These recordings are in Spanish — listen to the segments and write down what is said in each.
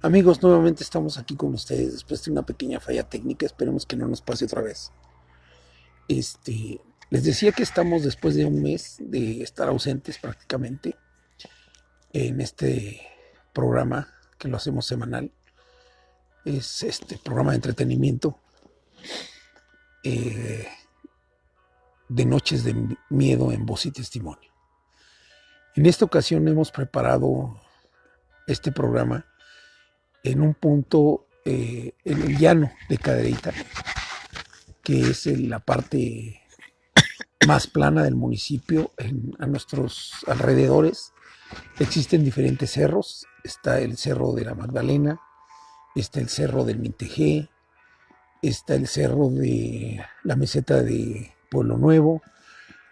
Amigos, nuevamente estamos aquí con ustedes después de una pequeña falla técnica. Esperemos que no nos pase otra vez. Les decía que estamos después de un mes de estar ausentes prácticamente en este programa que lo hacemos semanal. Es este programa de entretenimiento eh, de Noches de Miedo en Voz y Testimonio. En esta ocasión hemos preparado este programa en un punto en el llano de Cadereyta, que es la parte más plana del municipio. A nuestros alrededores existen diferentes cerros. Está el Cerro de la Magdalena, está el Cerro del Mintejé, está el Cerro de la Meseta de Pueblo Nuevo,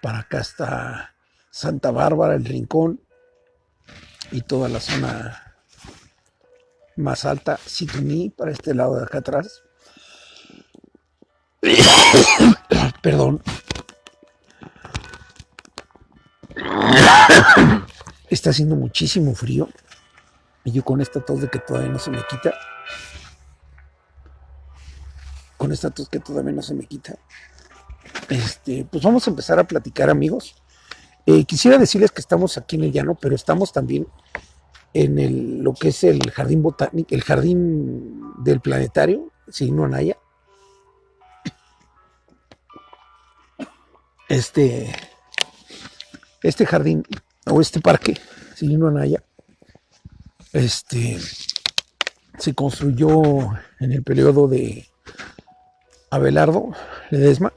para acá está Santa Bárbara, el Rincón y toda la zona más alta, Situní, para este lado de acá atrás. Perdón. Está haciendo muchísimo frío y yo con esta tos de que todavía no se me quita, pues vamos a empezar a platicar, amigos. Quisiera decirles que estamos aquí en el llano, pero estamos también en lo que es el jardín botánico, el jardín del planetario, Signo Anaya. Este jardín o este parque, Signo Anaya, se construyó en el periodo de Abelardo Ledesma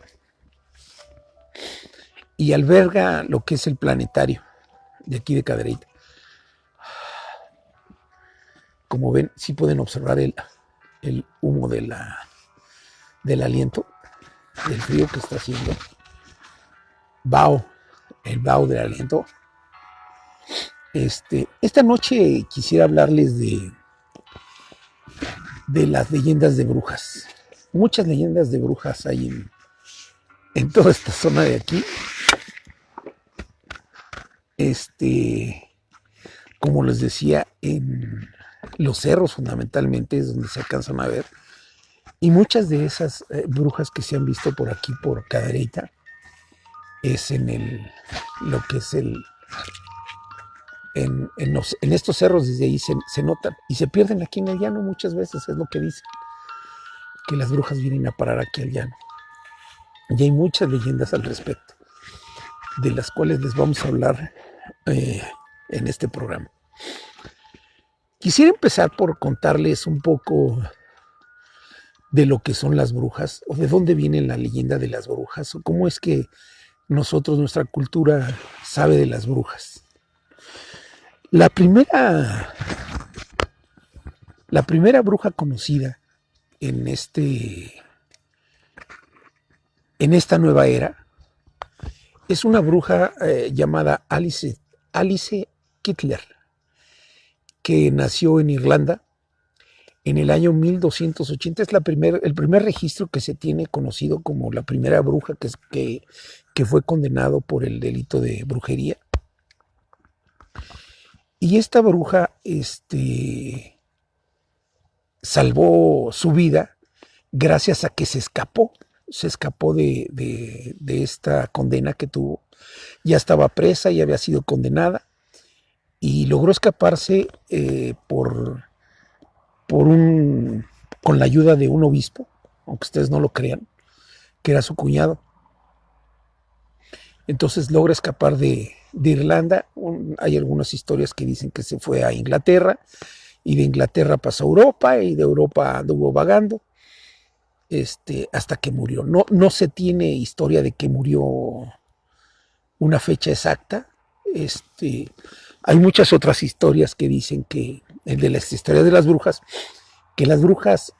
y alberga lo que es el planetario de aquí de Cadereyta. Como ven, sí pueden observar el humo del aliento, del frío que está haciendo. El vaho del aliento. Esta noche quisiera hablarles de las leyendas de brujas. Muchas leyendas de brujas hay en toda esta zona de aquí. Como les decía, en los cerros fundamentalmente es donde se alcanzan a ver. Y muchas de esas brujas que se han visto por aquí, por Cadereyta, es lo que es en estos cerros. Desde ahí se notan y se pierden aquí en el llano muchas veces, es lo que dicen, que las brujas vienen a parar aquí al llano. Y hay muchas leyendas al respecto, de las cuales les vamos a hablar en este programa. Quisiera empezar por contarles un poco de lo que son las brujas, o de dónde viene la leyenda de las brujas, o cómo es que nuestra cultura sabe de las brujas. La primera bruja conocida en esta nueva era es una bruja llamada Alice Kittler, que nació en Irlanda en el año 1280. Es el primer registro que se tiene conocido como la primera bruja que fue condenado por el delito de brujería. Y esta bruja salvó su vida gracias a que se escapó de esta condena que tuvo. Ya estaba presa y había sido condenada y logró escaparse con la ayuda de un obispo, aunque ustedes no lo crean, que era su cuñado. Entonces logra escapar de Irlanda. Hay algunas historias que dicen que se fue a Inglaterra, y de Inglaterra pasó a Europa, y de Europa anduvo vagando hasta que murió. No se tiene historia de que murió, una fecha exacta. Hay muchas otras historias que dicen que, de las historias de las brujas, que las brujas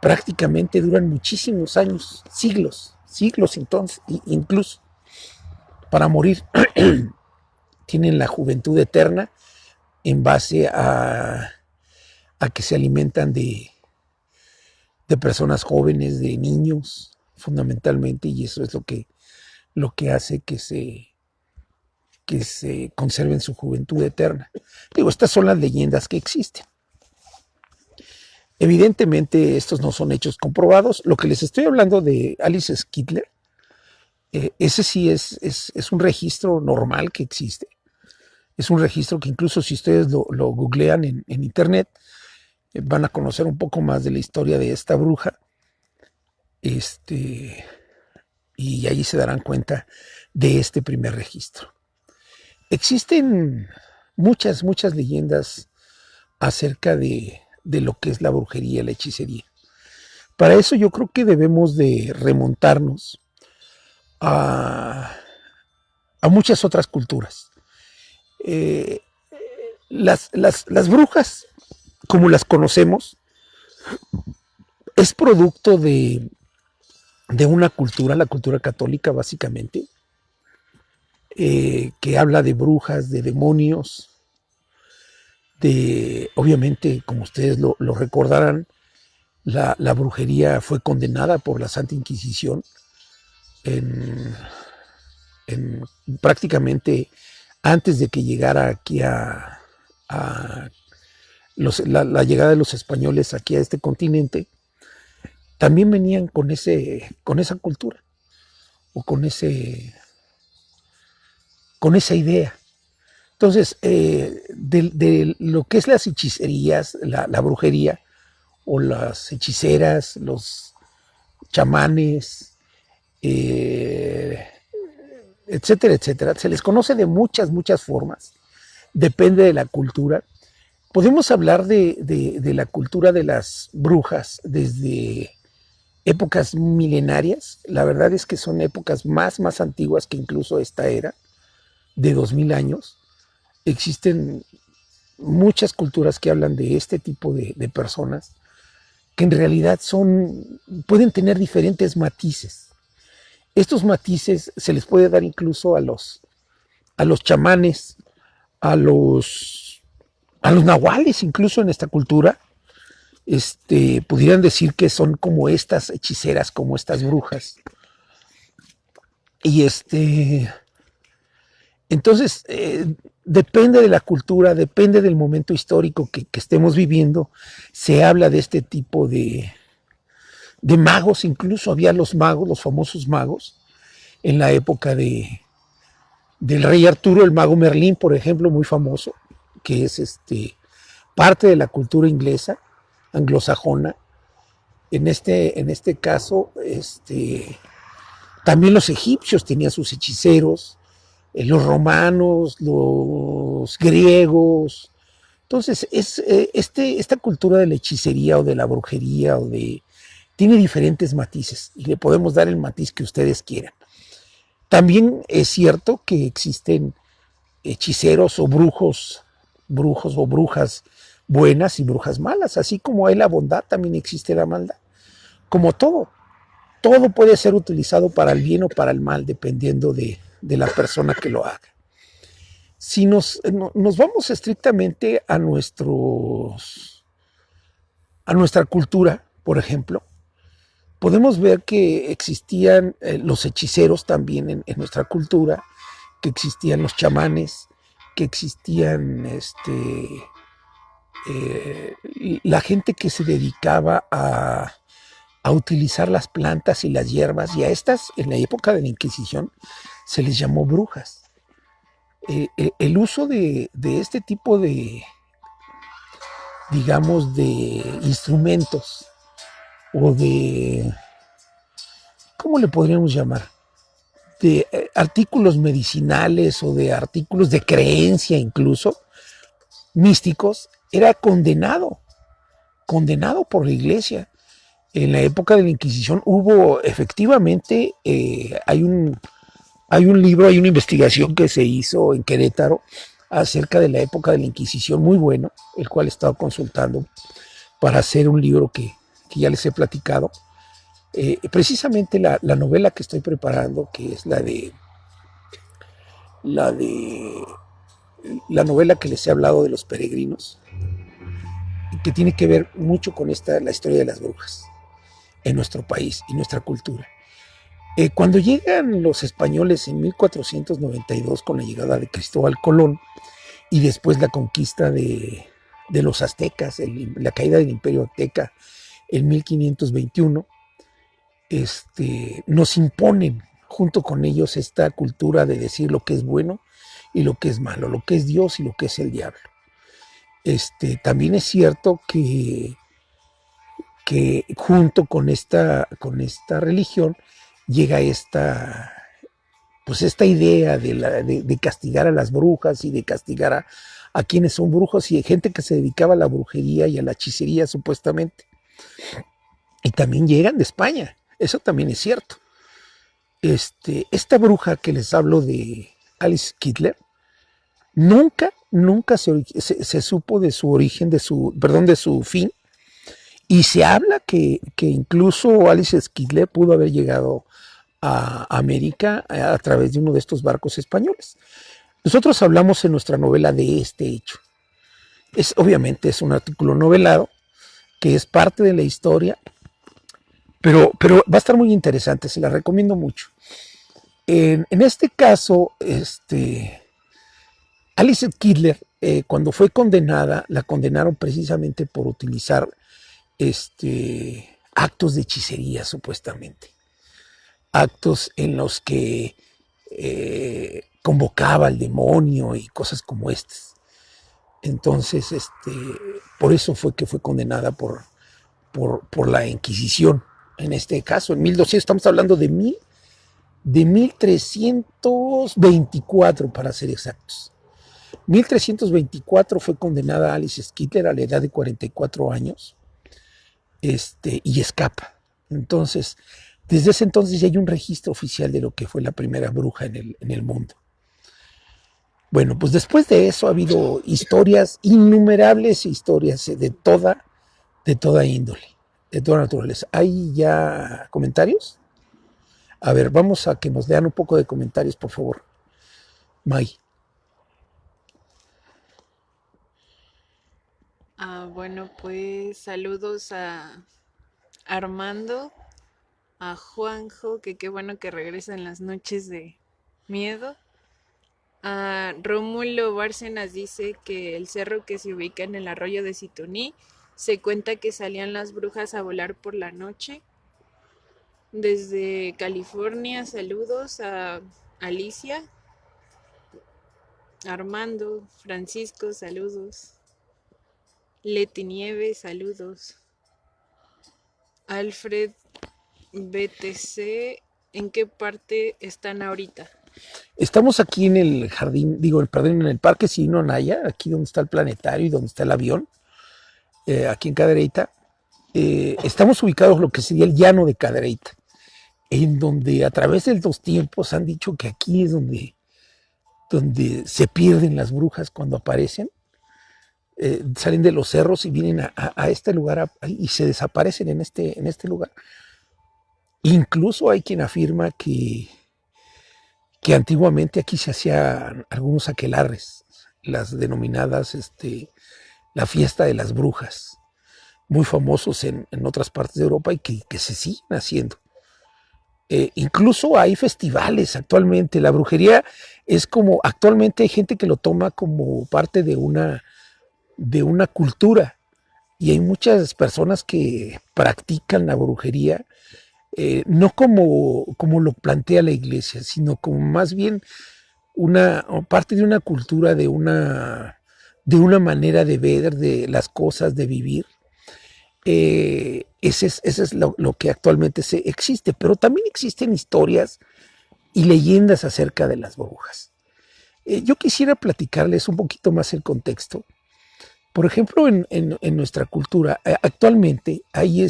prácticamente duran muchísimos años, siglos entonces, incluso para morir. Tienen la juventud eterna en base a que se alimentan de personas jóvenes, de niños, fundamentalmente, y eso es lo que hace que se conserven su juventud eterna. Digo, estas son las leyendas que existen. Evidentemente, estos no son hechos comprobados. Lo que les estoy hablando de Alice Skittler, ese sí es un registro normal que existe. Es un registro que incluso si ustedes lo googlean en internet, van a conocer un poco más de la historia de esta bruja. Y ahí se darán cuenta de este primer registro. Existen muchas leyendas acerca de lo que es la brujería, la hechicería. Para eso yo creo que debemos de remontarnos a muchas otras culturas. Las brujas, como las conocemos, es producto de una cultura, la cultura católica básicamente, que habla de brujas, de demonios, obviamente, como ustedes lo recordarán, la brujería fue condenada por la Santa Inquisición en prácticamente antes de que llegara aquí la llegada de los españoles aquí a este continente. También venían con esa cultura o con esa idea. Entonces, de lo que es las hechicerías, la brujería, o las hechiceras, los chamanes, etcétera, etcétera, se les conoce de muchas formas, depende de la cultura. Podemos hablar de la cultura de las brujas desde épocas milenarias. La verdad es que son épocas más antiguas que incluso esta era, de 2000 años. Existen muchas culturas que hablan de este tipo de personas, que en realidad pueden tener diferentes matices. Estos matices se les puede dar incluso a los chamanes, a los nahuales, incluso en esta cultura. Pudieran decir que son como estas hechiceras, como estas brujas. Y entonces, depende de la cultura, depende del momento histórico que estemos viviendo. Se habla de este tipo de magos. Incluso había los magos, los famosos magos, en la época del rey Arturo, el mago Merlín, por ejemplo, muy famoso, que es parte de la cultura inglesa, anglosajona. En este caso, también los egipcios tenían sus hechiceros, los romanos, los griegos. Entonces, esta cultura de la hechicería o de la brujería tiene diferentes matices, y le podemos dar el matiz que ustedes quieran. También es cierto que existen hechiceros o brujos o brujas buenas y brujas malas. Así como hay la bondad, también existe la maldad. Como todo puede ser utilizado para el bien o para el mal, dependiendo de la persona que lo haga. Si nos vamos estrictamente a nuestra cultura, por ejemplo, podemos ver que existían los hechiceros también en nuestra cultura, que existían los chamanes, que existían la gente que se dedicaba a utilizar las plantas y las hierbas, y a estas, en la época de la Inquisición, se les llamó brujas. El uso de este tipo de, digamos, de instrumentos, o de, ¿cómo le podríamos llamar? De artículos medicinales o de artículos de creencia, incluso místicos, era condenado por la iglesia. En la época de la Inquisición hubo efectivamente, hay un libro, hay una investigación que se hizo en Querétaro acerca de la época de la Inquisición, muy bueno, el cual he estado consultando para hacer un libro que ya les he platicado. Precisamente la novela que estoy preparando, que es la novela que les he hablado de los peregrinos, que tiene que ver mucho con la historia de las brujas en nuestro país y nuestra cultura. Cuando llegan los españoles en 1492 con la llegada de Cristóbal Colón y después la conquista de los aztecas, la caída del imperio azteca en 1521, nos imponen junto con ellos esta cultura de decir lo que es bueno y lo que es malo, lo que es Dios y lo que es el diablo. También es cierto que junto con esta religión llega pues esta idea de castigar a las brujas y de castigar a quienes son brujos y gente que se dedicaba a la brujería y a la hechicería supuestamente. Y también llegan de España, eso también es cierto. Esta bruja que les hablo de Alice Kittler, nunca se supo de su origen, de su fin, y se habla que incluso Alice Kittler pudo haber llegado a América a través de uno de estos barcos españoles. Nosotros hablamos en nuestra novela de este hecho. Obviamente es un artículo novelado que es parte de la historia, pero va a estar muy interesante, se la recomiendo mucho. En este caso, Alice Kittler, cuando fue condenada, la condenaron precisamente por utilizar actos de hechicería, supuestamente. Actos en los que convocaba al demonio y cosas como estas. Entonces, por eso fue que fue condenada por la Inquisición. En este caso, en 1200, estamos hablando de 1324, para ser exactos. 1324 fue condenada Alice Kittler a la edad de 44 años y escapa. Entonces, desde ese entonces ya hay un registro oficial de lo que fue la primera bruja en el mundo. Bueno, pues después de eso ha habido historias, innumerables historias de toda índole, de toda naturaleza. ¿Hay ya comentarios? A ver, vamos a que nos lean un poco de comentarios, por favor. May. Bueno, pues saludos a Armando, a Juanjo, que qué bueno que regresa en las noches de miedo. A Rómulo Bárcenas dice que el cerro que se ubica en el arroyo de Situní se cuenta que salían las brujas a volar por la noche. Desde California, saludos a Alicia, Armando, Francisco, saludos. Leti Nieves, saludos. Alfred BTC, ¿en qué parte están ahorita? Estamos aquí en el jardín, perdón, en el Parque Sino Naya, aquí donde está el planetario y donde está el avión, aquí en Cadereyta. Estamos ubicados en lo que sería el llano de Cadereyta, en donde a través de los tiempos han dicho que aquí es donde se pierden las brujas cuando aparecen. Salen de los cerros y vienen a este lugar y se desaparecen en este lugar. Incluso hay quien afirma que antiguamente aquí se hacían algunos aquelarres, las denominadas la fiesta de las brujas, muy famosos en otras partes de Europa y que se siguen haciendo. Incluso hay festivales actualmente. La brujería es como, actualmente hay gente que lo toma como parte de una cultura, y hay muchas personas que practican la brujería, no como lo plantea la iglesia, sino como más bien parte de una cultura, de una manera de ver de las cosas, de vivir. Ese es lo que actualmente existe, pero también existen historias y leyendas acerca de las brujas. Yo quisiera platicarles un poquito más el contexto. Por ejemplo, en nuestra cultura, actualmente hay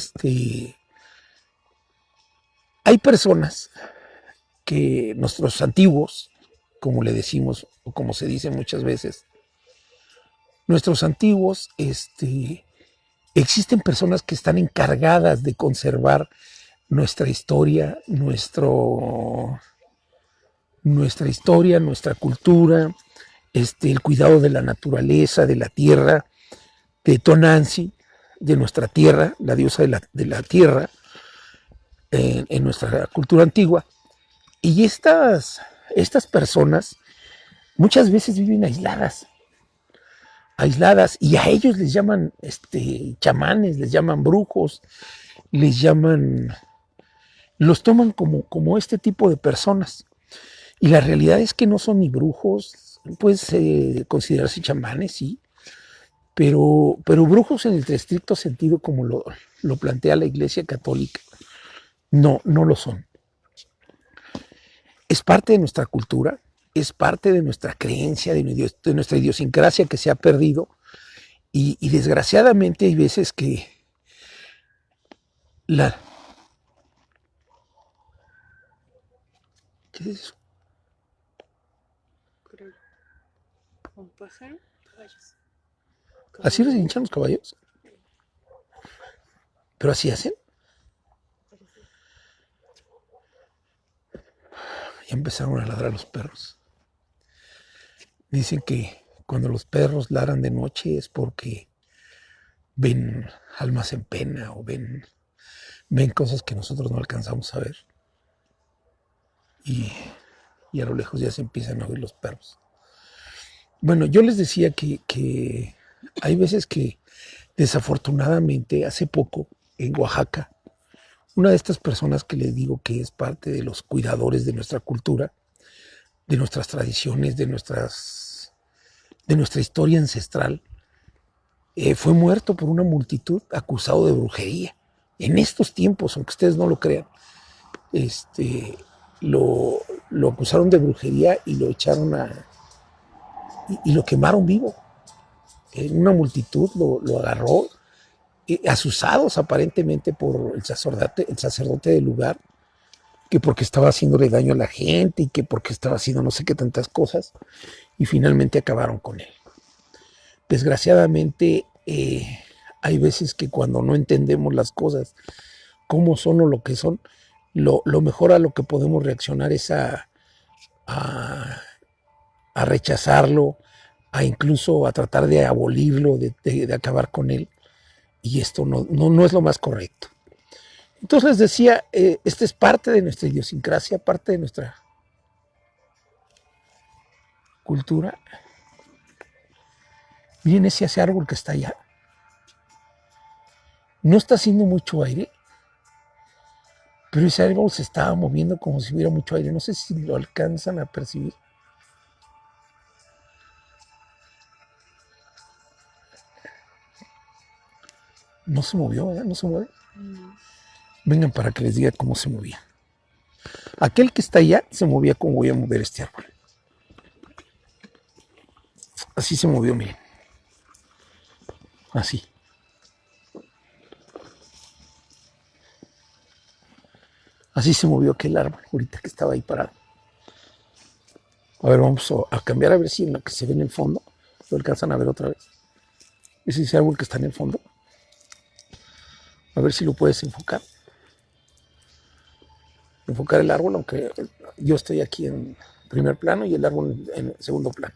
personas que nuestros antiguos, como le decimos, o como se dice muchas veces, nuestros antiguos, existen personas que están encargadas de conservar nuestra historia, nuestra cultura, el cuidado de la naturaleza, de la tierra, de Tonanzi, de nuestra tierra, la diosa de la tierra, en nuestra cultura antigua. Y estas personas muchas veces viven aisladas, y a ellos les llaman chamanes, les llaman brujos, les llaman, los toman como este tipo de personas. Y la realidad es que no son ni brujos, pues considerarse chamanes, sí, pero brujos en el estricto sentido como lo plantea la Iglesia Católica, no lo son. Es parte de nuestra cultura, es parte de nuestra creencia, de nuestra idiosincrasia que se ha perdido, y desgraciadamente hay veces que la... ¿Qué es eso? Creo un pájaro. Caballos. ¿Así les hinchan los caballos? ¿Pero así hacen? Ya empezaron a ladrar los perros. Dicen que cuando los perros ladran de noche es porque ven almas en pena o ven cosas que nosotros no alcanzamos a ver. Y a lo lejos ya se empiezan a oír los perros. Bueno, yo les decía que hay veces que desafortunadamente hace poco en Oaxaca, una de estas personas que les digo que es parte de los cuidadores de nuestra cultura, de nuestras tradiciones, de nuestra historia ancestral, fue muerto por una multitud acusado de brujería. En estos tiempos, aunque ustedes no lo crean, lo acusaron de brujería y lo echaron y lo quemaron vivo. Una multitud lo agarró, asusados aparentemente por el sacerdote del lugar, que porque estaba haciéndole daño a la gente y que porque estaba haciendo no sé qué tantas cosas, y finalmente acabaron con él. Desgraciadamente, hay veces que cuando no entendemos las cosas, cómo son o lo que son, lo mejor a lo que podemos reaccionar es a rechazarlo, a incluso a tratar de abolirlo, de acabar con él, y esto no es lo más correcto. Entonces les decía, esta es parte de nuestra idiosincrasia, parte de nuestra cultura. Miren ese árbol que está allá. No está haciendo mucho aire, pero ese árbol se estaba moviendo como si hubiera mucho aire. No sé si lo alcanzan a percibir. No se movió, ¿verdad? No se mueve. Vengan para que les diga cómo se movía. Aquel que está allá se movía como voy a mover este árbol. Así se movió, miren. Así. Así se movió aquel árbol ahorita que estaba ahí parado. A ver, vamos a cambiar a ver si en lo que se ve en el fondo lo alcanzan a ver otra vez. Es ese árbol que está en el fondo. A ver si lo puedes enfocar. Enfocar el árbol, aunque yo estoy aquí en primer plano y el árbol en segundo plano.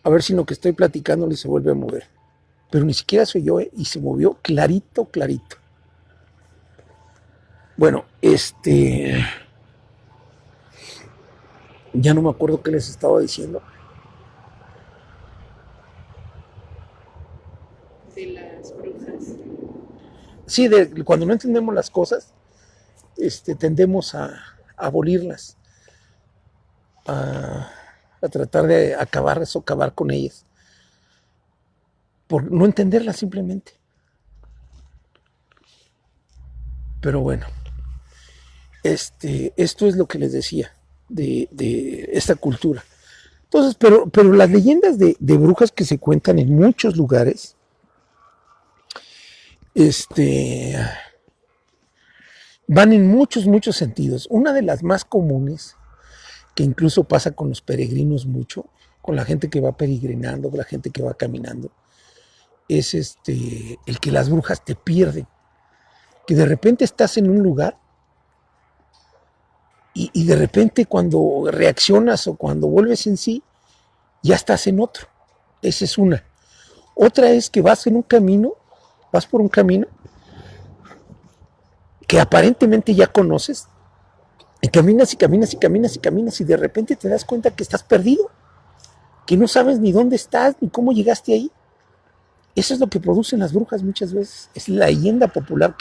A ver si en lo que estoy platicándole se vuelve a mover. Pero ni siquiera se oyó, y se movió clarito, clarito. Bueno, ya no me acuerdo qué les estaba diciendo. De las brujas. Sí, cuando no entendemos las cosas, tendemos a abolirlas, a tratar de acabar con ellas, por no entenderlas simplemente. Pero bueno, esto es lo que les decía de esta cultura. Entonces, pero las leyendas de brujas que se cuentan en muchos lugares, van en muchos sentidos. Una de las más comunes, que incluso pasa con los peregrinos mucho, con la gente que va peregrinando, con la gente que va caminando, es el que las brujas te pierden. Que de repente estás en un lugar y de repente cuando reaccionas o cuando vuelves en sí, ya estás en otro. Esa es una. Otra es que vas por un camino que aparentemente ya conoces, Y caminas y caminas y caminas y caminas y de repente te das cuenta que estás perdido, que no sabes ni dónde estás ni cómo llegaste ahí. Eso es lo que producen las brujas muchas veces. Es la leyenda popular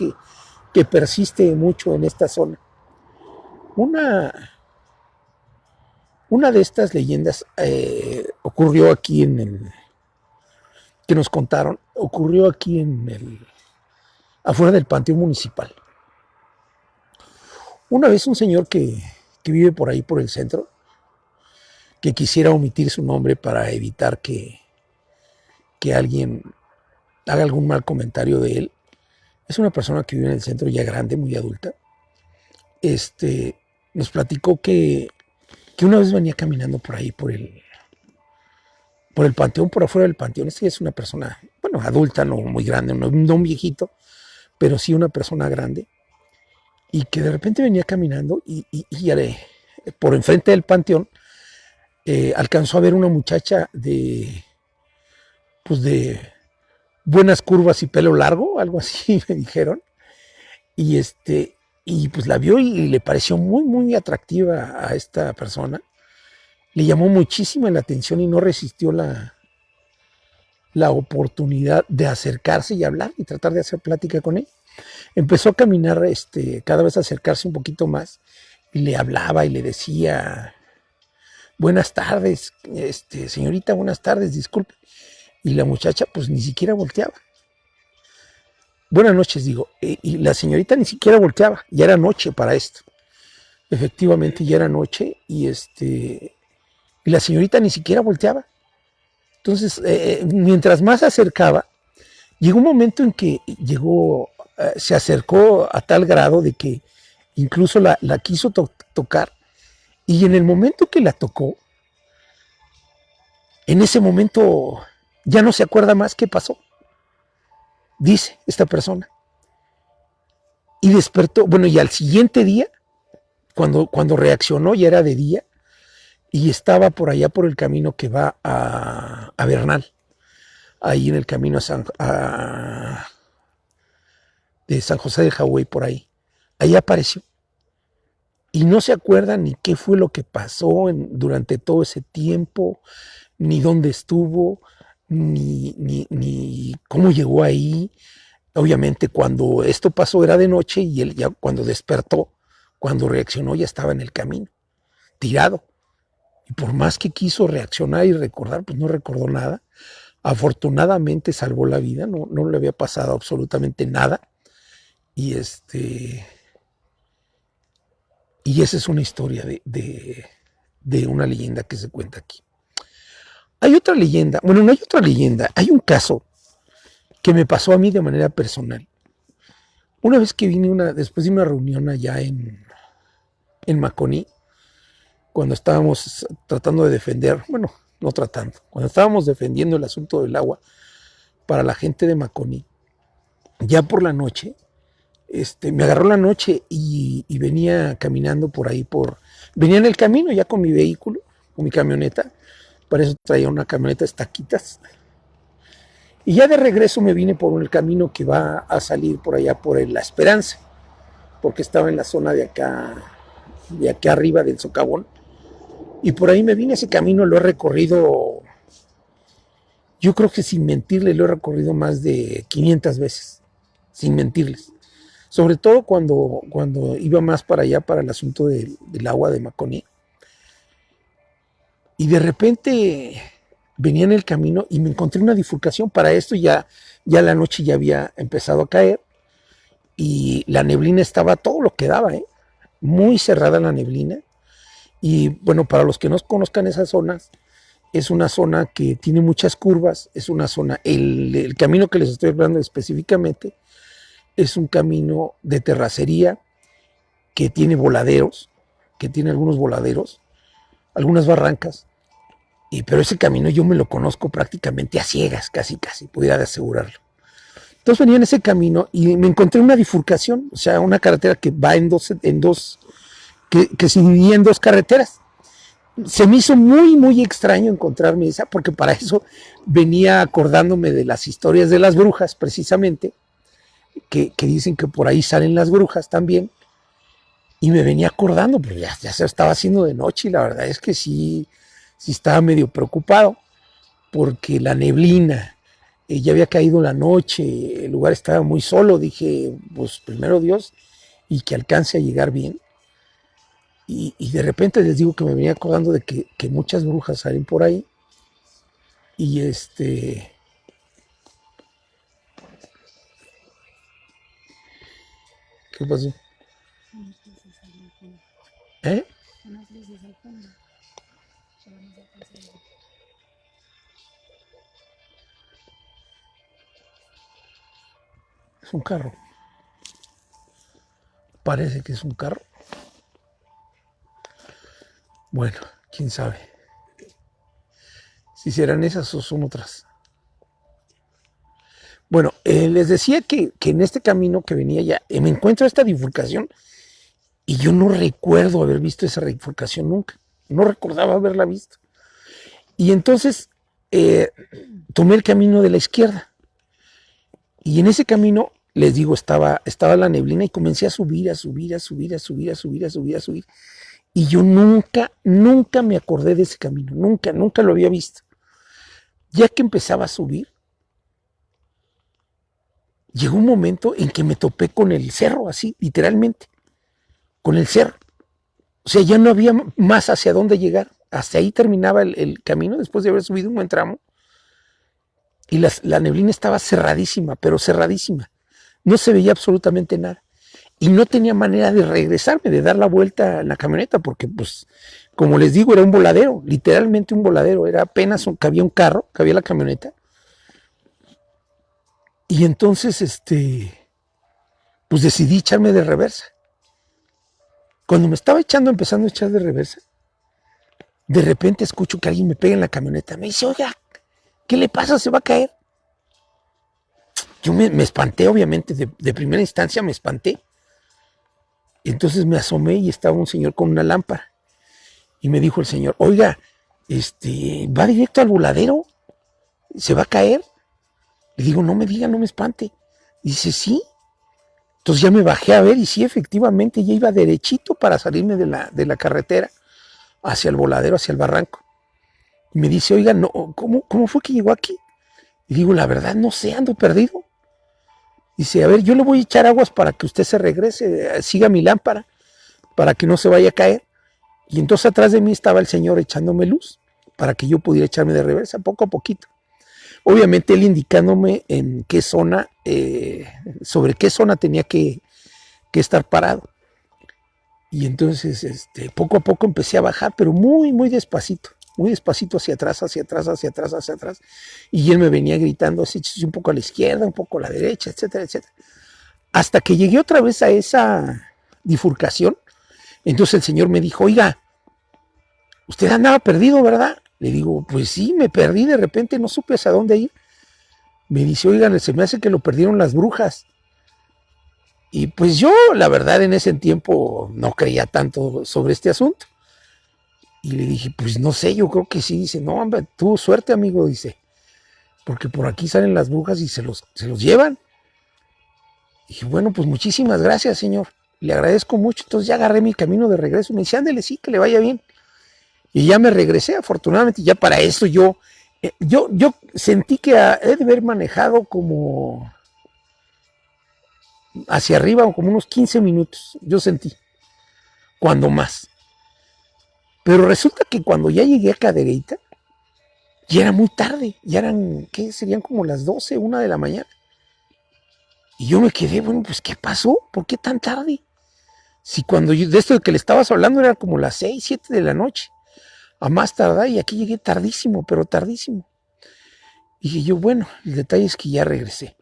que persiste mucho en esta zona. Una, una de estas leyendas ocurrió aquí que nos contaron, ocurrió aquí afuera del Panteón Municipal. Una vez un señor que vive por ahí, por el centro, que quisiera omitir su nombre para evitar que alguien haga algún mal comentario de él. Es una persona que vive en el centro ya grande, muy adulta. Nos platicó que una vez venía caminando por ahí, por el panteón, por afuera del panteón. Es una persona, bueno, adulta, no muy grande, no un viejito, pero sí una persona grande. Y que de repente venía caminando y por enfrente del panteón alcanzó a ver una muchacha de buenas curvas y pelo largo, algo así me dijeron. Y y pues la vio y le pareció muy, muy atractiva a esta persona. Le llamó muchísimo la atención y no resistió la oportunidad de acercarse y hablar y tratar de hacer plática con él. Empezó a caminar, cada vez acercarse un poquito más y le hablaba y le decía, buenas tardes, señorita, buenas tardes, disculpe. Y la muchacha pues ni siquiera volteaba. Buenas noches, digo. Y la señorita ni siquiera volteaba. Ya era noche para esto. Efectivamente, ya era noche y la señorita ni siquiera volteaba. Entonces, mientras más se acercaba, llegó un momento en que se acercó a tal grado de que incluso la quiso tocar. Y en el momento que la tocó, en ese momento ya no se acuerda más qué pasó. Dice esta persona. Y despertó, bueno, y al siguiente día, cuando reaccionó, ya era de día, y estaba por allá por el camino que va a Bernal, ahí en el camino de San José de Hawái, por ahí. Ahí apareció. Y no se acuerda ni qué fue lo que pasó durante todo ese tiempo, ni dónde estuvo, ni cómo llegó ahí. Obviamente cuando esto pasó era de noche y él ya cuando despertó, cuando reaccionó ya estaba en el camino, tirado. Y por más que quiso reaccionar y recordar, pues no recordó nada. Afortunadamente salvó la vida, no le había pasado absolutamente nada. Y y esa es una historia de una leyenda que se cuenta aquí. Hay otra leyenda, bueno, no hay otra leyenda, hay un caso que me pasó a mí de manera personal. Una vez que vine después de una reunión allá en Maconí, cuando estábamos tratando de defender, bueno, no tratando, cuando estábamos defendiendo el asunto del agua para la gente de Maconí, ya por la noche, me agarró la noche y venía caminando por ahí, venía en el camino ya con mi vehículo, con mi camioneta, para eso traía una camioneta estaquitas, y ya de regreso me vine por el camino que va a salir por allá por La Esperanza, porque estaba en la zona de acá arriba del socavón, y por ahí me vine. Ese camino lo he recorrido, yo creo que sin mentirle, lo he recorrido más de 500 veces, sin mentirles. Sobre todo cuando iba más para allá, para el asunto del agua de Maconí. Y de repente venía en el camino y me encontré una bifurcación. Para esto ya la noche ya había empezado a caer y la neblina estaba todo lo que daba, muy cerrada la neblina. Y bueno, para los que no conozcan esas zonas, es una zona que tiene muchas curvas, es una zona, el camino que les estoy hablando específicamente, es un camino de terracería que tiene voladeros, que tiene algunos voladeros, algunas barrancas, pero ese camino yo me lo conozco prácticamente a ciegas, casi, pudiera asegurarlo. Entonces venía en ese camino y me encontré una bifurcación, o sea, una carretera que va que se dividía en dos carreteras. Se me hizo muy, muy extraño encontrarme esa, porque para eso venía acordándome de las historias de las brujas, precisamente, que dicen que por ahí salen las brujas también, Y me venía acordando, pero ya se estaba haciendo de noche y la verdad es que sí estaba medio preocupado porque la neblina, ya había caído la noche, el lugar estaba muy solo. Dije, pues primero Dios y que alcance a llegar bien. Y de repente les digo que me venía acordando de que muchas brujas salen por ahí. Y ¿qué pasó? ¿Eh? Es un carro. Parece que es un carro. Bueno, quién sabe. Si serán esas o son otras. Bueno, les decía que en este camino que venía ya, me encuentro esta bifurcación y yo no recuerdo haber visto esa bifurcación nunca. No recordaba haberla visto. Y entonces tomé el camino de la izquierda. Y en ese camino, les digo, estaba la neblina y comencé a subir, a subir, a subir, a subir, a subir, a subir, a subir. Y yo nunca me acordé de ese camino. Nunca lo había visto. Ya que empezaba a subir, llegó un momento en que me topé con el cerro, así, literalmente, con el cerro. O sea, ya no había más hacia dónde llegar. Hasta ahí terminaba el camino después de haber subido un buen tramo. Y la neblina estaba cerradísima, pero cerradísima. No se veía absolutamente nada. Y no tenía manera de regresarme, de dar la vuelta en la camioneta, porque, pues, como les digo, era un voladero, literalmente un voladero. Era apenas cabía un carro, cabía la camioneta. Y entonces, pues decidí echarme de reversa. Cuando me estaba empezando a echar de reversa, de repente escucho que alguien me pega en la camioneta. Me dice, oiga, ¿qué le pasa? ¿Se va a caer? Yo me espanté, obviamente, de primera instancia me espanté. Entonces me asomé y estaba un señor con una lámpara. Y me dijo el señor, oiga, ¿va directo al voladero? ¿Se va a caer? Le digo, no me diga, no me espante. Dice, sí. Entonces ya me bajé a ver y sí, efectivamente, ya iba derechito para salirme de la carretera hacia el voladero, hacia el barranco. Y me dice, oiga, no, ¿cómo fue que llegó aquí? Y digo, la verdad, no sé, ando perdido. Dice, a ver, yo le voy a echar aguas para que usted se regrese, siga mi lámpara, para que no se vaya a caer. Y entonces atrás de mí estaba el señor echándome luz, para que yo pudiera echarme de reversa, poco a poquito. Obviamente él indicándome en qué zona, sobre qué zona tenía que estar parado. Y entonces, poco a poco empecé a bajar, pero muy despacito hacia atrás, hacia atrás, hacia atrás, hacia atrás. Y él me venía gritando, así, un poco a la izquierda, un poco a la derecha, etcétera, etcétera. Hasta que llegué otra vez a esa bifurcación, entonces el señor me dijo, oiga, usted andaba perdido, ¿verdad? Le digo, pues sí, me perdí, de repente no supe hacia dónde ir. Me dice, oigan, se me hace que lo perdieron las brujas. Y pues yo, la verdad, en ese tiempo no creía tanto sobre este asunto. Y le dije, pues no sé, yo creo que sí. Dice, no, hombre, tuvo suerte, amigo, dice, porque por aquí salen las brujas y se los llevan. Y dije, bueno, pues muchísimas gracias, señor. Le agradezco mucho. Entonces ya agarré mi camino de regreso. Me dice, ándele, sí, que le vaya bien. Y ya me regresé, afortunadamente. Ya para eso yo sentí que he de haber manejado como hacia arriba, como unos 15 minutos. Yo sentí, cuando más. Pero resulta que cuando ya llegué a Cadereyta, ya era muy tarde, ya eran, ¿qué? Serían como las 12, 1 de la mañana. Y yo me quedé, bueno, pues ¿qué pasó? ¿Por qué tan tarde? Si cuando yo, de esto de que le estabas hablando era como las 6, 7 de la noche, a más tardar, y aquí llegué tardísimo, pero tardísimo. Y dije yo, bueno, el detalle es que ya regresé.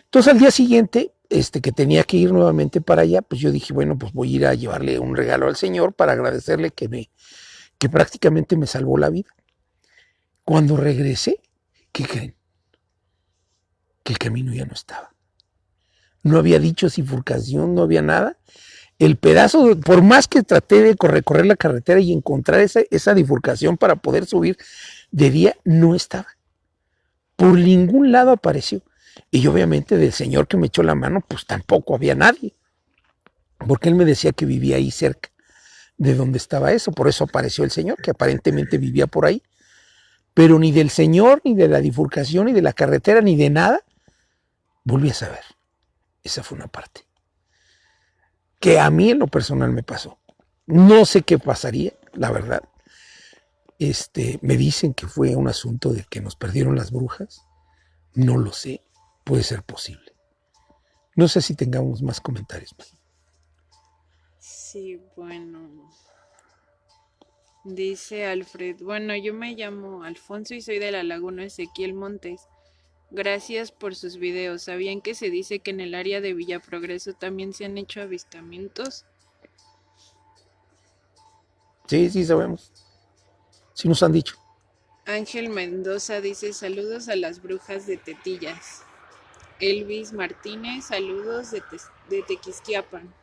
Entonces al día siguiente, que tenía que ir nuevamente para allá, pues yo dije, bueno, pues voy a ir a llevarle un regalo al señor para agradecerle que prácticamente me salvó la vida. Cuando regresé, ¿qué creen? Que el camino ya no estaba. No había dicho bifurcación, no había nada. El pedazo, por más que traté de recorrer la carretera y encontrar esa bifurcación para poder subir de día, no estaba. Por ningún lado apareció. Y obviamente del señor que me echó la mano, pues tampoco había nadie. porque él me decía que vivía ahí cerca de donde estaba eso, por eso apareció el señor, que aparentemente vivía por ahí, pero ni del señor, ni de la bifurcación, ni de la carretera, ni de nada, volví a saber. Esa fue una parte que a mí en lo personal me pasó. No sé qué pasaría, la verdad. Me dicen que fue un asunto de que nos perdieron las brujas. No lo sé, puede ser posible. No sé si tengamos más comentarios. Sí, bueno. Dice Alfred, bueno, yo me llamo Alfonso y soy de la Laguna Ezequiel Montes. Gracias por sus videos. ¿Sabían que se dice que en el área de Villa Progreso también se han hecho avistamientos? Sí, sí sabemos. Sí nos han dicho. Ángel Mendoza dice saludos a las brujas de Tetillas. Elvis Martínez, saludos de Tequisquiapan.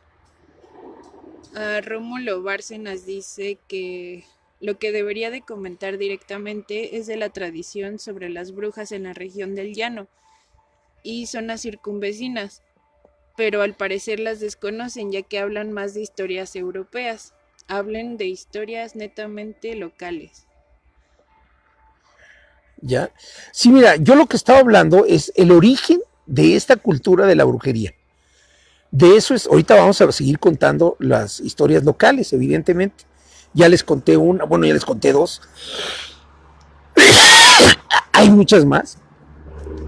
Rómulo Bárcenas dice que lo que debería de comentar directamente es de la tradición sobre las brujas en la región del Llano y zonas circunvecinas, pero al parecer las desconocen ya que hablan más de historias europeas. Hablen de historias netamente locales. ¿Ya? Sí, mira, yo lo que estaba hablando es el origen de esta cultura de la brujería. De eso es, ahorita vamos a seguir contando las historias locales, evidentemente. Ya les conté una, bueno, ya les conté dos. Hay muchas más.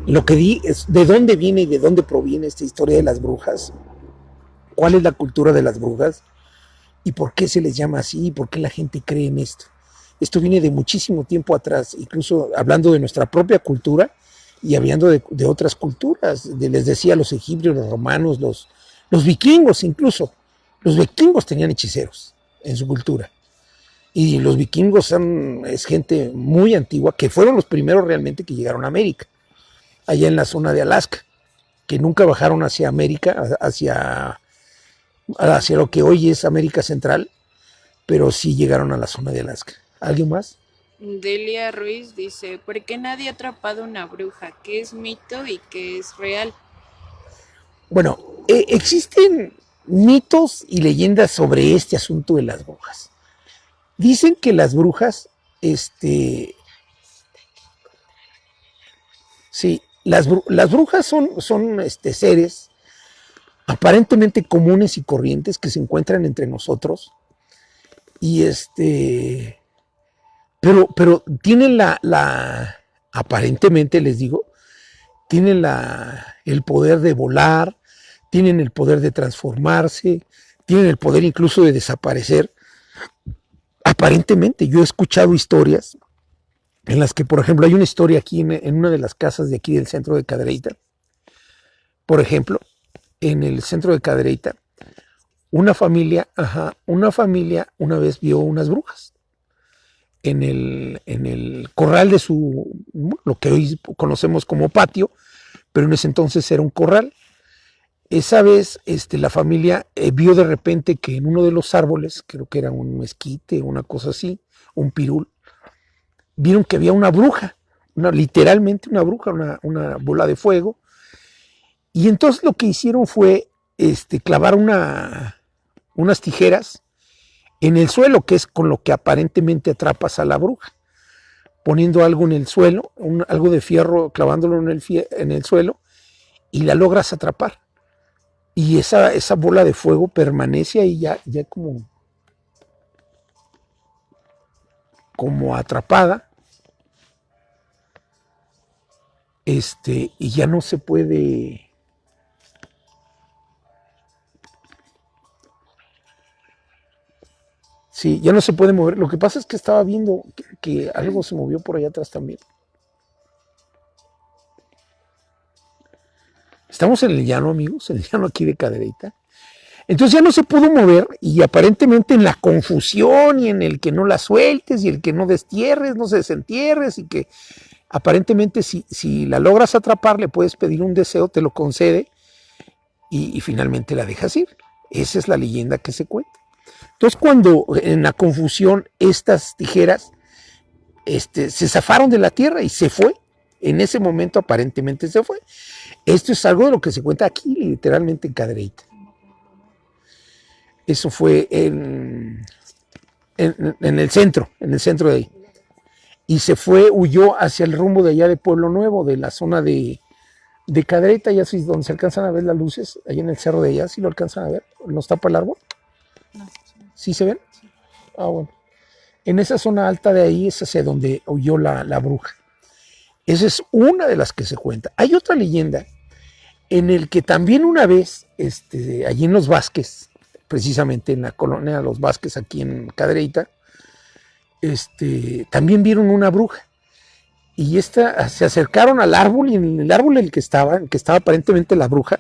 Lo que di es de dónde viene y de dónde proviene esta historia de las brujas, cuál es la cultura de las brujas y por qué se les llama así y por qué la gente cree en esto. Esto viene de muchísimo tiempo atrás, incluso hablando de nuestra propia cultura y hablando de otras culturas. Les decía los egipcios, los romanos, los vikingos incluso. Los vikingos tenían hechiceros en su cultura. Y los vikingos es gente muy antigua, que fueron los primeros realmente que llegaron a América, allá en la zona de Alaska, que nunca bajaron hacia América, hacia lo que hoy es América Central, pero sí llegaron a la zona de Alaska. ¿Alguien más? Delia Ruiz dice, ¿por qué nadie ha atrapado una bruja? ¿Qué es mito y qué es real? Bueno, existen mitos y leyendas sobre este asunto de las brujas. Dicen que las brujas, sí, las brujas son seres aparentemente comunes y corrientes que se encuentran entre nosotros y pero tienen aparentemente les digo, tienen el poder de volar, tienen el poder de transformarse, tienen el poder incluso de desaparecer. Aparentemente, yo he escuchado historias en las que, por ejemplo, hay una historia aquí en una de las casas de aquí del centro de Cadereyta, por ejemplo, en el centro de Cadereyta, una familia una vez vio unas brujas en el corral de lo que hoy conocemos como patio, pero en ese entonces era un corral. Esa vez la familia vio de repente que en uno de los árboles, creo que era un mezquite, una cosa así, un pirul, vieron que había una bruja, literalmente una bruja, una bola de fuego. Y entonces lo que hicieron fue clavar unas tijeras en el suelo, que es con lo que aparentemente atrapas a la bruja, poniendo algo en el suelo, algo de fierro, clavándolo en el suelo, y la logras atrapar. Y esa bola de fuego permanece ahí ya como atrapada, y ya no se puede. Sí, ya no se puede mover. Lo que pasa es que estaba viendo que algo se movió por allá atrás también. Estamos en el llano, amigos, en el llano aquí de Cadereyta. Entonces ya no se pudo mover y aparentemente en la confusión y en el que no la sueltes y el que no destierres, no se desentierres y que aparentemente si la logras atrapar le puedes pedir un deseo, te lo concede y finalmente la dejas ir. Esa es la leyenda que se cuenta. Entonces cuando en la confusión estas tijeras se zafaron de la tierra y se fue, en ese momento aparentemente se fue. Esto es algo de lo que se cuenta aquí literalmente en Cadereyta. Eso fue en el centro de ahí. Y se fue, huyó hacia el rumbo de allá de Pueblo Nuevo, de la zona de Cadereyta, ya es donde se alcanzan a ver las luces, ahí en el cerro de allá, ¿sí lo alcanzan a ver? ¿Nos tapa el árbol? No. ¿Sí se ven? Ah, bueno. En esa zona alta de ahí es hacia donde huyó la bruja. Esa es una de las que se cuenta. Hay otra leyenda en el que también una vez, allí en Los Vázquez, precisamente en la colonia de Los Vázquez, aquí en Cadereyta, también vieron una bruja. Y se acercaron al árbol, y en el árbol en el que estaba aparentemente la bruja,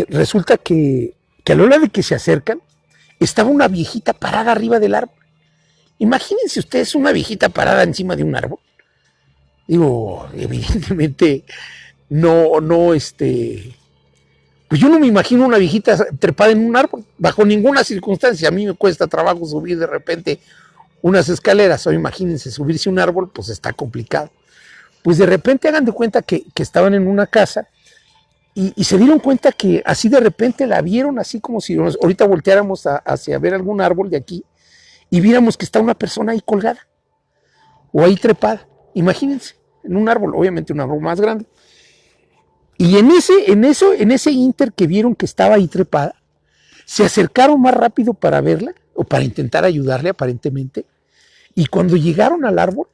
resulta que a la hora de que se acercan, estaba una viejita parada arriba del árbol. Imagínense ustedes una viejita parada encima de un árbol. Digo, evidentemente no, pues yo no me imagino una viejita trepada en un árbol, bajo ninguna circunstancia. A mí me cuesta trabajo subir de repente unas escaleras, o imagínense subirse a un árbol, pues está complicado. Pues de repente hagan de cuenta que estaban en una casa y se dieron cuenta que así de repente la vieron, así como si ahorita volteáramos hacia ver algún árbol de aquí y viéramos que está una persona ahí colgada o ahí trepada. Imagínense, en un árbol, obviamente un árbol más grande. Y en ese inter que vieron que estaba ahí trepada, se acercaron más rápido para verla o para intentar ayudarle aparentemente. Y cuando llegaron al árbol,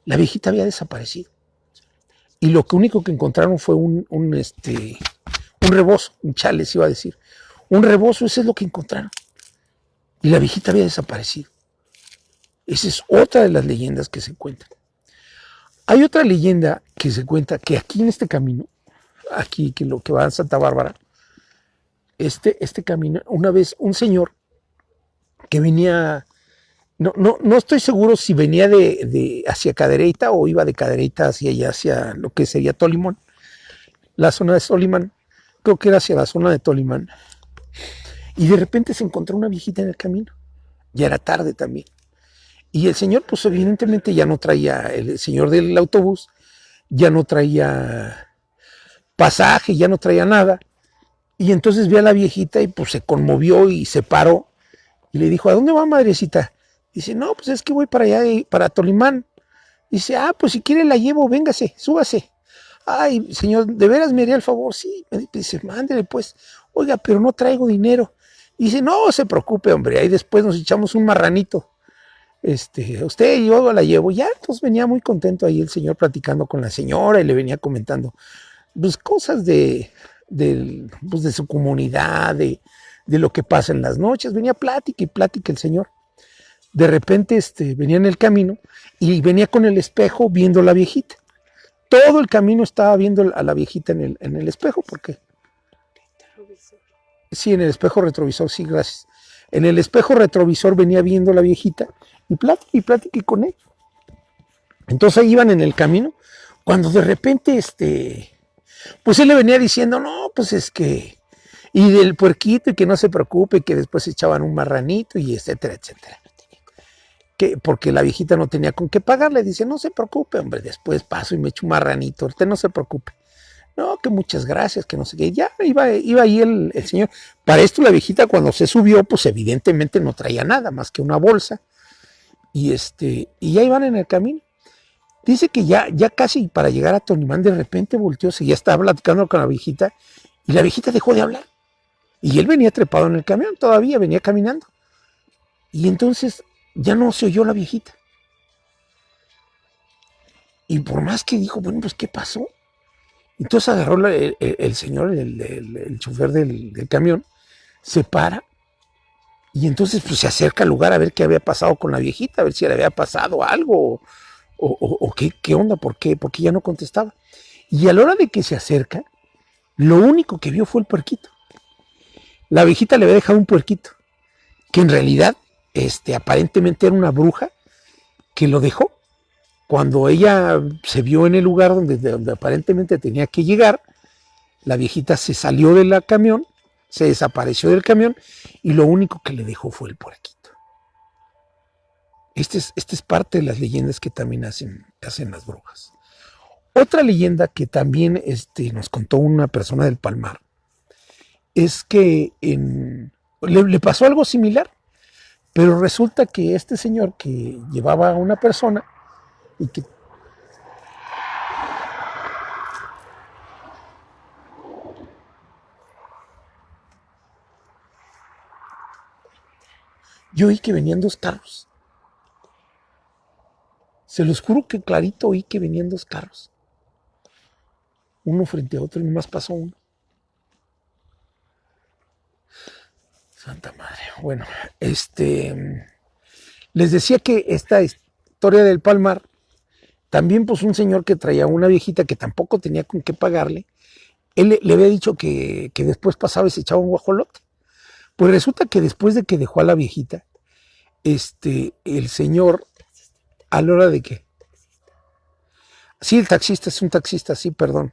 la viejita había desaparecido. Y lo único que encontraron fue un rebozo, un chale, se iba a decir. Un rebozo, eso es lo que encontraron. Y la viejita había desaparecido. Esa es otra de las leyendas que se cuentan. Hay otra leyenda que se cuenta que aquí en este camino, aquí que lo que va a Santa Bárbara, este camino, una vez un señor que venía, no estoy seguro si venía hacia Cadereyta o iba de Cadereyta hacia allá, hacia lo que sería Tolimán, la zona de Tolimán, creo que era hacia la zona de Tolimán, y de repente se encontró una viejita en el camino, ya era tarde también, y el señor pues evidentemente ya no traía, el señor del autobús ya no traía pasaje, ya no traía nada, y entonces ve a la viejita y pues se conmovió y se paró y le dijo, ¿a dónde va, madrecita? Dice, no, pues es que voy para allá, para Tolimán. Dice, pues si quiere la llevo, véngase, súbase. Ay, señor, ¿de veras me haría el favor? Sí. Dice, mándele pues. Oiga, pero no traigo dinero. Dice, no se preocupe, hombre, ahí después nos echamos un marranito. Usted y yo la llevo. Ya, entonces venía muy contento ahí el señor platicando con la señora y le venía comentando pues cosas de su comunidad, de lo que pasa en las noches. Venía plática y plática el señor. De repente venía en el camino y venía con el espejo viendo a la viejita. Todo el camino estaba viendo a la viejita en el espejo, ¿por qué? Sí, en el espejo retrovisor, sí, gracias. En el espejo retrovisor venía viendo a la viejita y plática con él. Entonces ahí iban en el camino, cuando de repente pues él le venía diciendo, no, pues es que, y del puerquito, y que no se preocupe, que después echaban un marranito, y etcétera, etcétera. Porque la viejita no tenía con qué pagarle, dice, no se preocupe, hombre, después paso y me echo un marranito, usted no se preocupe. No, que muchas gracias, que no sé qué. Ya iba ahí el señor. Para esto la viejita cuando se subió, pues evidentemente no traía nada más que una bolsa. Y ya iban en el camino. Dice que ya casi para llegar a Tolimán, de repente volteó, ya estaba platicando con la viejita, y la viejita dejó de hablar. Y él venía trepado en el camión, todavía venía caminando. Y entonces ya no se oyó la viejita. Y por más que dijo, bueno, pues ¿qué pasó? Entonces agarró el señor, el chofer del camión, se para, y entonces pues se acerca al lugar a ver qué había pasado con la viejita, a ver si le había pasado algo, o qué onda, ¿por qué? Porque ya no contestaba. Y a la hora de que se acerca, lo único que vio fue el puerquito. La viejita le había dejado un puerquito, que en realidad aparentemente era una bruja que lo dejó. Cuando ella se vio en el lugar donde aparentemente tenía que llegar, la viejita se salió del camión, se desapareció del camión y lo único que le dejó fue el puerquito. Esta es parte de las leyendas que también hacen las brujas. Otra leyenda que también nos contó una persona del Palmar es que en le pasó algo similar, pero resulta que este señor que llevaba a una persona y que yo oí que venían dos carros. Se los juro que clarito oí que venían dos carros. Uno frente a otro y nomás pasó uno. Santa madre. Bueno, les decía que esta historia del Palmar, también pues un señor que traía una viejita que tampoco tenía con qué pagarle, él le había dicho que después pasaba y se echaba un guajolote. Pues resulta que después de que dejó a la viejita, el señor, a la hora de que... Sí, el taxista es un taxista, sí, perdón.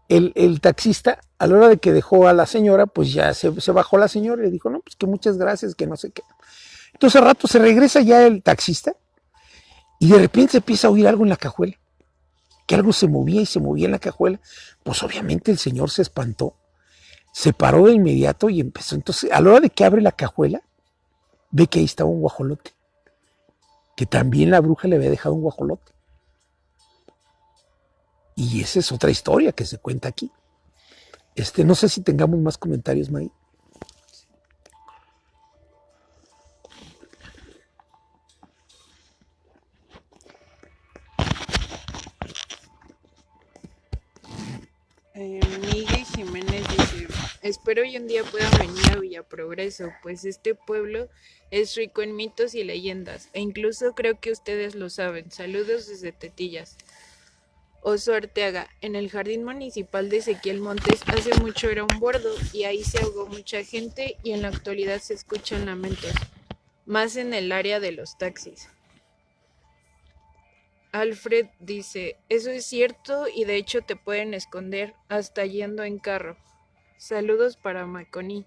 El taxista, a la hora de que dejó a la señora, pues ya se bajó la señora y le dijo, no, pues que muchas gracias, que no sé qué. Entonces al rato se regresa ya el taxista y de repente se empieza a oír algo en la cajuela, que algo se movía y se movía en la cajuela. Pues obviamente el señor se espantó, se paró de inmediato y empezó. Entonces a la hora de que abre la cajuela, ve que ahí estaba un guajolote, que también la bruja le había dejado un guajolote. Y esa es otra historia que se cuenta aquí. No sé si tengamos más comentarios, May. Miguel Jiménez dice, espero hoy un día puedan venir a Villa Progreso, pues este pueblo es rico en mitos y leyendas, e incluso creo que ustedes lo saben. Saludos desde Tetillas. Oso Arteaga, en el jardín municipal de Ezequiel Montes hace mucho era un bordo y ahí se ahogó mucha gente y en la actualidad se escuchan lamentos, más en el área de los taxis. Alfred dice, eso es cierto y de hecho te pueden esconder hasta yendo en carro. Saludos para Maconi.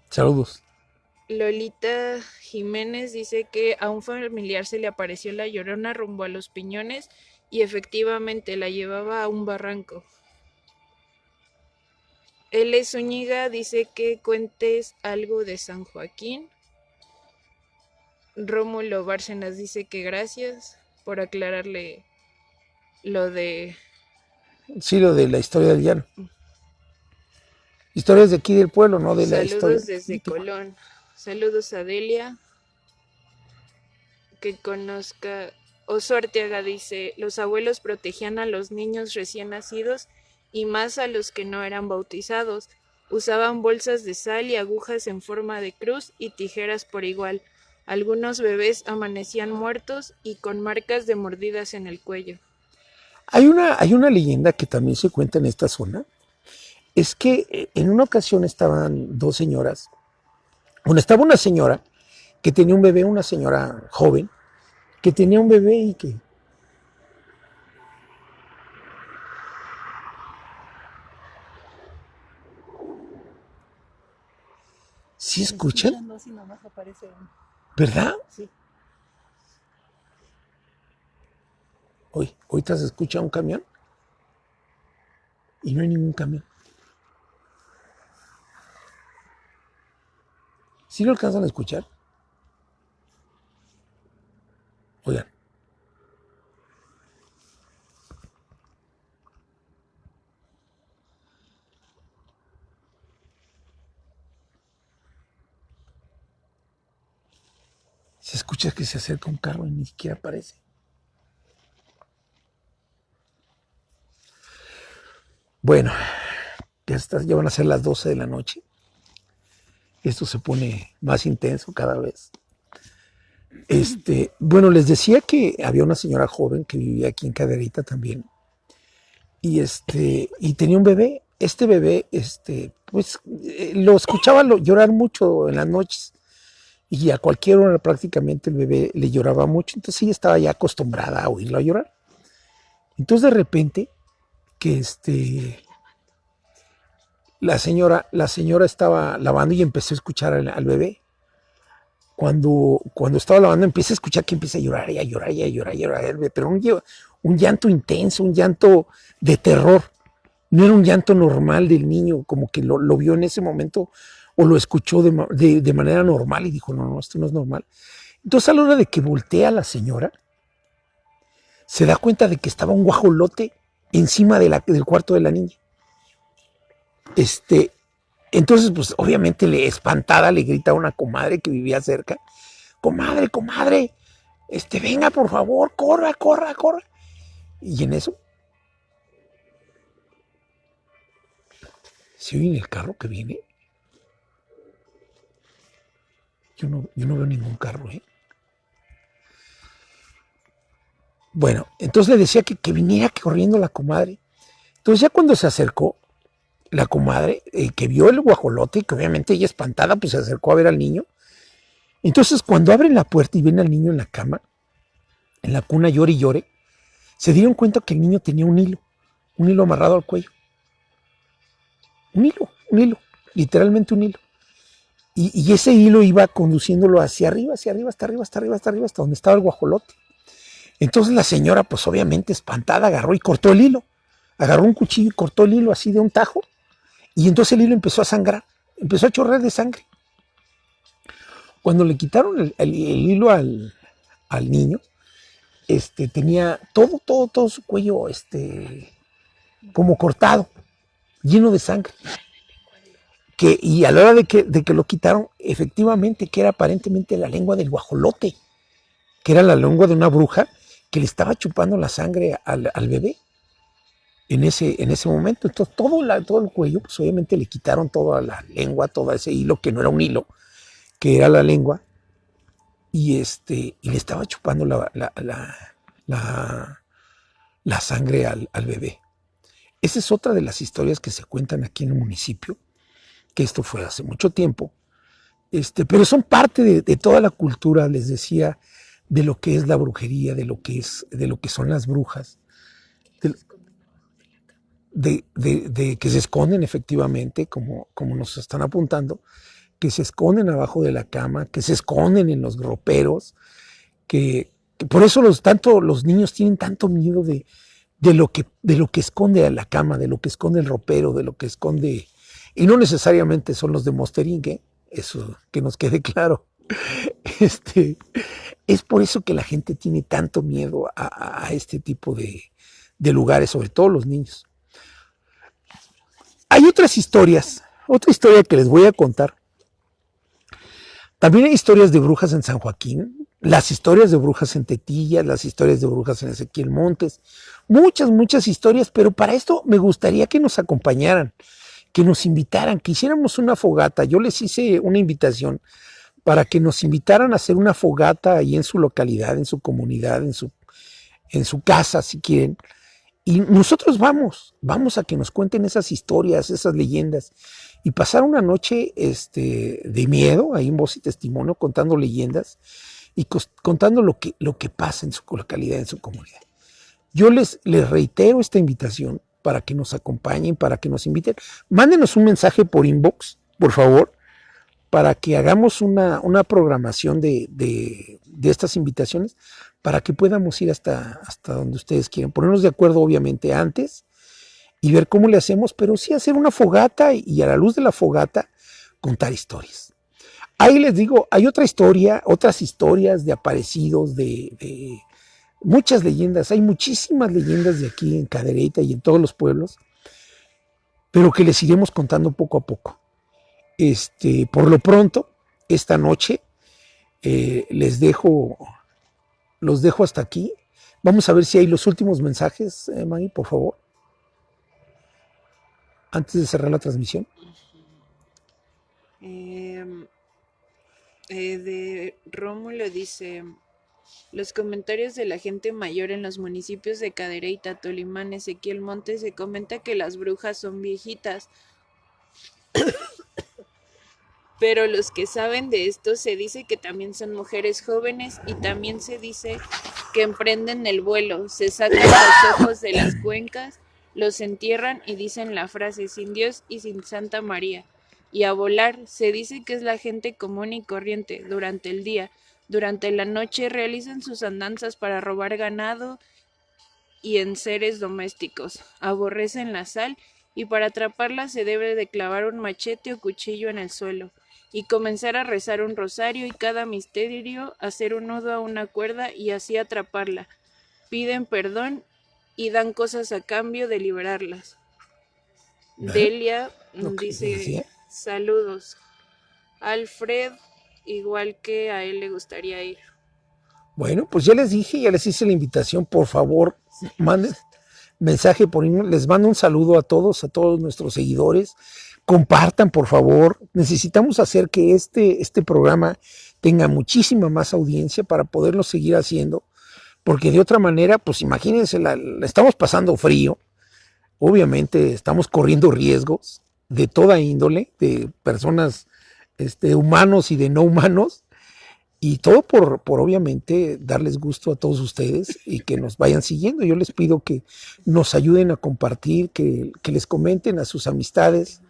Saludos. Lolita Jiménez dice que a un familiar se le apareció la Llorona rumbo a Los Piñones y efectivamente la llevaba a un barranco. L. Zúñiga dice que cuentes algo de San Joaquín. Rómulo Bárcenas dice que gracias por aclararle lo de... Sí, lo de la historia del llano. Historias de aquí del pueblo, no de la historia. Saludos desde Colón. Saludos a Delia. Que conozca... Oso Arteaga dice, los abuelos protegían a los niños recién nacidos y más a los que no eran bautizados. Usaban bolsas de sal y agujas en forma de cruz y tijeras por igual. Algunos bebés amanecían muertos y con marcas de mordidas en el cuello. Hay una leyenda que también se cuenta en esta zona. Es que en una ocasión estaban dos señoras. Bueno, estaba una señora que tenía un bebé, una señora joven, que tenía un bebé y que... ¿Sí escuchan? No, si nomás aparece uno. ¿Verdad? Sí. Ahorita se escucha un camión y no hay ningún camión. ¿Sí lo alcanzan a escuchar? Oigan. Se escucha que se acerca un carro y ni siquiera aparece. Bueno, ya van a ser las 12 de la noche. Esto se pone más intenso cada vez. Bueno, les decía que había una señora joven que vivía aquí en Cadereyta también. Y tenía un bebé. Este bebé, pues lo escuchaba llorar mucho en las noches. Y a cualquier hora prácticamente el bebé le lloraba mucho. Entonces ella estaba ya acostumbrada a oírlo llorar. Entonces de repente que la señora estaba lavando y empezó a escuchar al bebé. Cuando estaba lavando empieza a escuchar que empieza a llorar y a llorar, pero un llanto intenso, un llanto de terror. No era un llanto normal del niño, como que lo vio en ese momento o lo escuchó de manera normal y dijo, no, no, esto no es normal. Entonces a la hora de que voltea la señora, se da cuenta de que estaba un guajolote encima del cuarto de la niña. Este, entonces, pues obviamente espantada le grita a una comadre que vivía cerca, comadre, comadre, venga por favor, corra, corra, corra. Y en eso se oye en el carro que viene. Yo no veo ningún carro, ¿eh? Bueno, entonces le decía que viniera corriendo la comadre. Entonces ya cuando se acercó, la comadre, que vio el guajolote, que obviamente ella espantada, pues se acercó a ver al niño. Entonces cuando abren la puerta y ven al niño en la cama, en la cuna llore y llore, se dieron cuenta que el niño tenía un hilo amarrado al cuello. Un hilo, literalmente un hilo. Y ese hilo iba conduciéndolo hacia arriba, hasta arriba, hasta donde estaba el guajolote. Entonces la señora, pues obviamente espantada, agarró y cortó el hilo. Agarró un cuchillo y cortó el hilo así de un tajo. Y entonces el hilo empezó a sangrar, empezó a chorrear de sangre. Cuando le quitaron el hilo al niño, tenía todo su cuello como cortado, lleno de sangre. Y a la hora de que lo quitaron, efectivamente, que era aparentemente la lengua del guajolote, que era la lengua de una bruja que le estaba chupando la sangre al bebé en ese momento. Entonces todo el cuello, pues obviamente le quitaron toda la lengua, todo ese hilo, que no era un hilo, que era la lengua, y le estaba chupando la sangre al bebé. Esa es otra de las historias que se cuentan aquí en el municipio, que esto fue hace mucho tiempo, pero son parte de toda la cultura, les decía, de lo que es la brujería, de lo que son las brujas, de que se esconden efectivamente, como nos están apuntando, que se esconden abajo de la cama, que se esconden en los roperos, que por eso los niños tienen tanto miedo de lo que esconde la cama, de lo que esconde el ropero, de lo que esconde, y no necesariamente son los de Monster Inc., eso que nos quede claro. Es por eso que la gente tiene tanto miedo a este tipo de lugares, sobre todo los niños. Hay otras historias, otra historia que les voy a contar. También hay historias de brujas en San Joaquín, las historias de brujas en Tetillas, las historias de brujas en Ezequiel Montes, muchas historias, pero para esto me gustaría que nos acompañaran, que nos invitaran, que hiciéramos una fogata. Yo les hice una invitación para que nos invitaran a hacer una fogata ahí en su localidad, en su comunidad, en su casa, si quieren. Y nosotros vamos a que nos cuenten esas historias, esas leyendas, y pasar una noche de miedo, ahí en voz y testimonio, contando leyendas y contando lo que pasa en su localidad, en su comunidad. Yo les reitero esta invitación para que nos acompañen, para que nos inviten. Mándenos un mensaje por inbox, por favor, para que hagamos una programación de estas invitaciones, para que podamos ir hasta donde ustedes quieran. Ponernos de acuerdo, obviamente, antes y ver cómo le hacemos, pero sí hacer una fogata y a la luz de la fogata contar historias. Ahí les digo, hay otras historias de aparecidos, de muchas leyendas. Hay muchísimas leyendas de aquí en Cadereyta y en todos los pueblos, pero que les iremos contando poco a poco. Por lo pronto, esta noche los dejo hasta aquí. Vamos a ver si hay los últimos mensajes, Maggie, por favor, antes de cerrar la transmisión. De Rómulo dice: los comentarios de la gente mayor en los municipios de Cadereyta, Tolimán, Ezequiel Montes, se comenta que las brujas son viejitas. Pero los que saben de esto se dice que también son mujeres jóvenes y también se dice que emprenden el vuelo, se sacan los ojos de las cuencas, los entierran y dicen la frase sin Dios y sin Santa María. Y a volar se dice que es la gente común y corriente durante el día. Durante la noche realizan sus andanzas para robar ganado y enseres domésticos. Aborrecen la sal y para atraparla se debe de clavar un machete o cuchillo en el suelo y comenzar a rezar un rosario y cada misterio hacer un nudo a una cuerda y así atraparla. Piden perdón y dan cosas a cambio de liberarlas. Delia dice saludos. Alfred, igual que a él le gustaría ir. Bueno, pues ya les dije, ya les hice la invitación, por favor, manden mensaje por email, les mando un saludo a todos nuestros seguidores, compartan por favor, necesitamos hacer que este programa tenga muchísima más audiencia para poderlo seguir haciendo, porque de otra manera, pues imagínense, la estamos pasando frío, obviamente estamos corriendo riesgos de toda índole, de personas humanos y de no humanos, y todo por obviamente darles gusto a todos ustedes y que nos vayan siguiendo. Yo les pido que nos ayuden a compartir, que les comenten a sus amistades,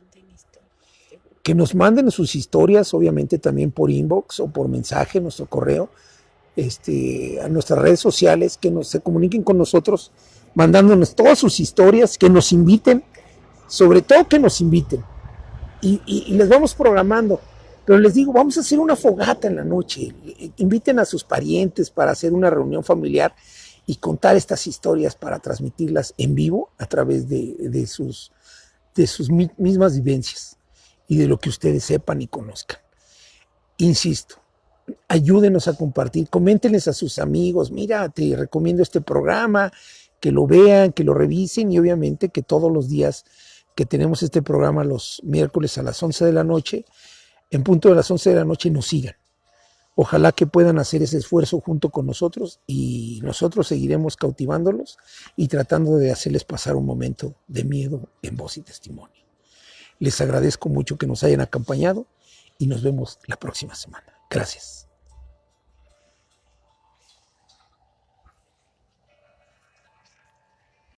que nos manden sus historias, obviamente también por inbox o por mensaje, nuestro correo, a nuestras redes sociales, que se comuniquen con nosotros, mandándonos todas sus historias, que nos inviten, sobre todo que nos inviten. Y les vamos programando. Pero les digo, vamos a hacer una fogata en la noche. Inviten a sus parientes para hacer una reunión familiar y contar estas historias para transmitirlas en vivo a través de sus mismas vivencias y de lo que ustedes sepan y conozcan. Insisto, ayúdenos a compartir, coméntenles a sus amigos, mira, te recomiendo este programa, que lo vean, que lo revisen y obviamente que todos los días que tenemos este programa los miércoles a las 11 de la noche, en punto de las 11 de la noche nos sigan. Ojalá que puedan hacer ese esfuerzo junto con nosotros y nosotros seguiremos cautivándolos y tratando de hacerles pasar un momento de miedo en voz y testimonio. Les agradezco mucho que nos hayan acompañado y nos vemos la próxima semana. Gracias.